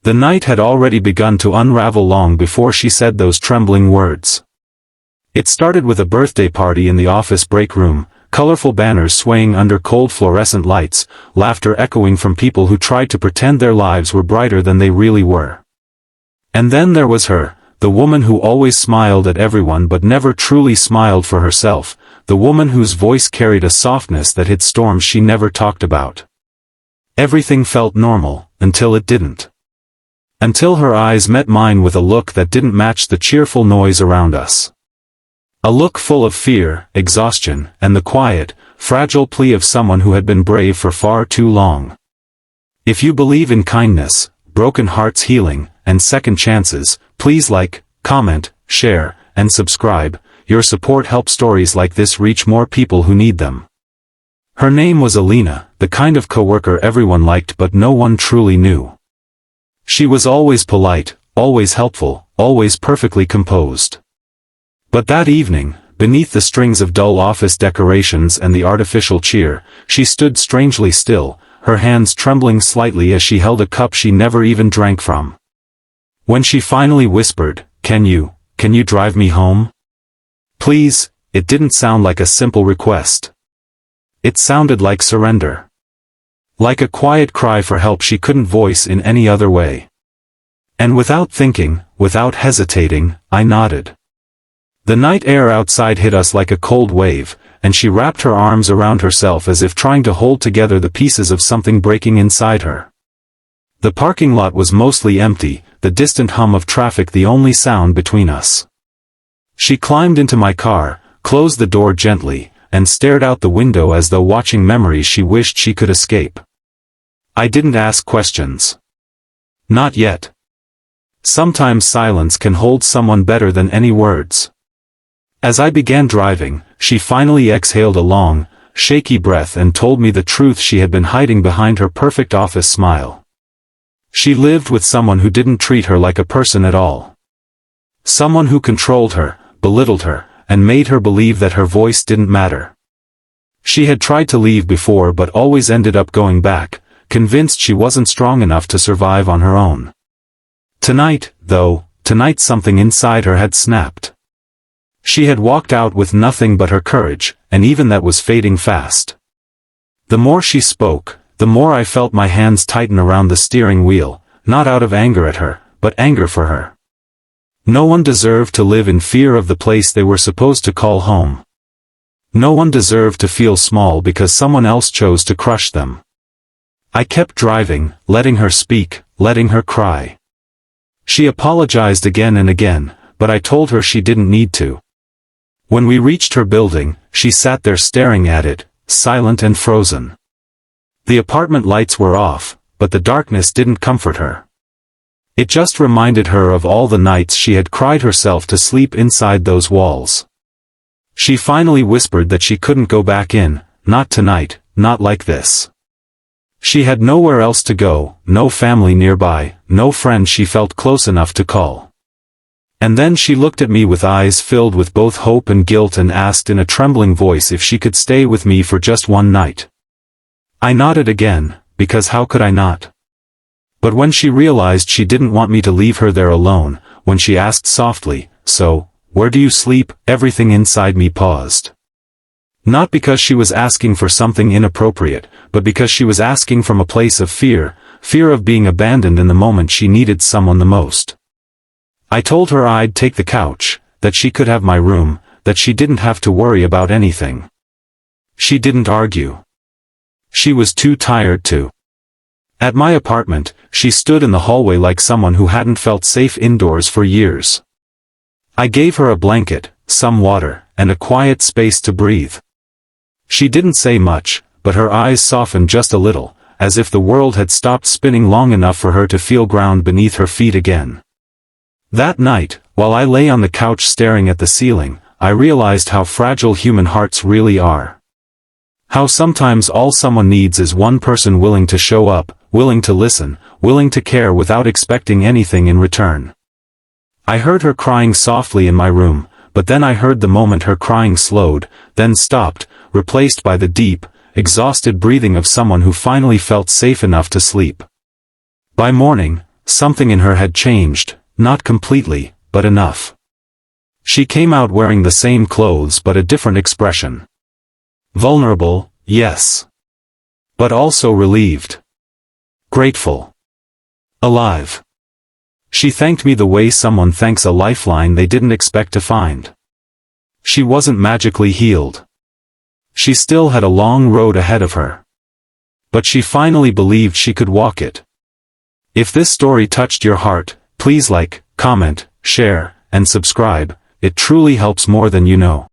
The night had already begun to unravel long before she said those trembling words. It started with a birthday party in the office break room, colorful banners swaying under cold fluorescent lights, laughter echoing from people who tried to pretend their lives were brighter than they really were. And then there was her, the woman who always smiled at everyone but never truly smiled for herself, the woman whose voice carried a softness that hid storms she never talked about. Everything felt normal, until it didn't. Until her eyes met mine with a look that didn't match the cheerful noise around us. A look full of fear, exhaustion, and the quiet, fragile plea of someone who had been brave for far too long. If you believe in kindness, broken hearts healing, and second chances, please like, comment, share, and subscribe. Your support helps stories like this reach more people who need them. Her name was Alina, the kind of coworker everyone liked but no one truly knew. She was always polite, always helpful, always perfectly composed. But that evening, beneath the strings of dull office decorations and the artificial cheer, she stood strangely still, her hands trembling slightly as she held a cup she never even drank from. When she finally whispered, can you drive me home? Please," it didn't sound like a simple request. It sounded like surrender. Like a quiet cry for help she couldn't voice in any other way. And without thinking, without hesitating, I nodded. The night air outside hit us like a cold wave, and she wrapped her arms around herself as if trying to hold together the pieces of something breaking inside her. The parking lot was mostly empty, the distant hum of traffic the only sound between us. She climbed into my car, closed the door gently, and stared out the window as though watching memories she wished she could escape. I didn't ask questions. Not yet. Sometimes silence can hold someone better than any words. As I began driving, she finally exhaled a long, shaky breath and told me the truth she had been hiding behind her perfect office smile. She lived with someone who didn't treat her like a person at all. Someone who controlled her, belittled her, and made her believe that her voice didn't matter. She had tried to leave before but always ended up going back, convinced she wasn't strong enough to survive on her own. Tonight, though, something inside her had snapped. She had walked out with nothing but her courage, and even that was fading fast. The more she spoke, the more I felt my hands tighten around the steering wheel, not out of anger at her, but anger for her. No one deserved to live in fear of the place they were supposed to call home. No one deserved to feel small because someone else chose to crush them. I kept driving, letting her speak, letting her cry. She apologized again and again, but I told her she didn't need to. When we reached her building, she sat there staring at it, silent and frozen. The apartment lights were off, but the darkness didn't comfort her. It just reminded her of all the nights she had cried herself to sleep inside those walls. She finally whispered that she couldn't go back in, not tonight, not like this. She had nowhere else to go, no family nearby, no friend she felt close enough to call. And then she looked at me with eyes filled with both hope and guilt and asked in a trembling voice if she could stay with me for just one night. I nodded again, because how could I not? But when she realized she didn't want me to leave her there alone, when she asked softly, "So, where do you sleep?" everything inside me paused. Not because she was asking for something inappropriate, but because she was asking from a place of fear, fear of being abandoned in the moment she needed someone the most. I told her I'd take the couch, that she could have my room, that she didn't have to worry about anything. She didn't argue. She was too tired to. At my apartment, she stood in the hallway like someone who hadn't felt safe indoors for years. I gave her a blanket, some water, and a quiet space to breathe. She didn't say much, but her eyes softened just a little, as if the world had stopped spinning long enough for her to feel ground beneath her feet again. That night, while I lay on the couch staring at the ceiling, I realized how fragile human hearts really are. How sometimes all someone needs is one person willing to show up, willing to listen, willing to care without expecting anything in return. I heard her crying softly in my room, but then I heard the moment her crying slowed, then stopped, replaced by the deep, exhausted breathing of someone who finally felt safe enough to sleep. By morning, something in her had changed, not completely, but enough. She came out wearing the same clothes but a different expression. Vulnerable, yes. But also relieved. Grateful. Alive. She thanked me the way someone thanks a lifeline they didn't expect to find. She wasn't magically healed. She still had a long road ahead of her. But she finally believed she could walk it. If this story touched your heart, please like, comment, share, and subscribe. It truly helps more than you know.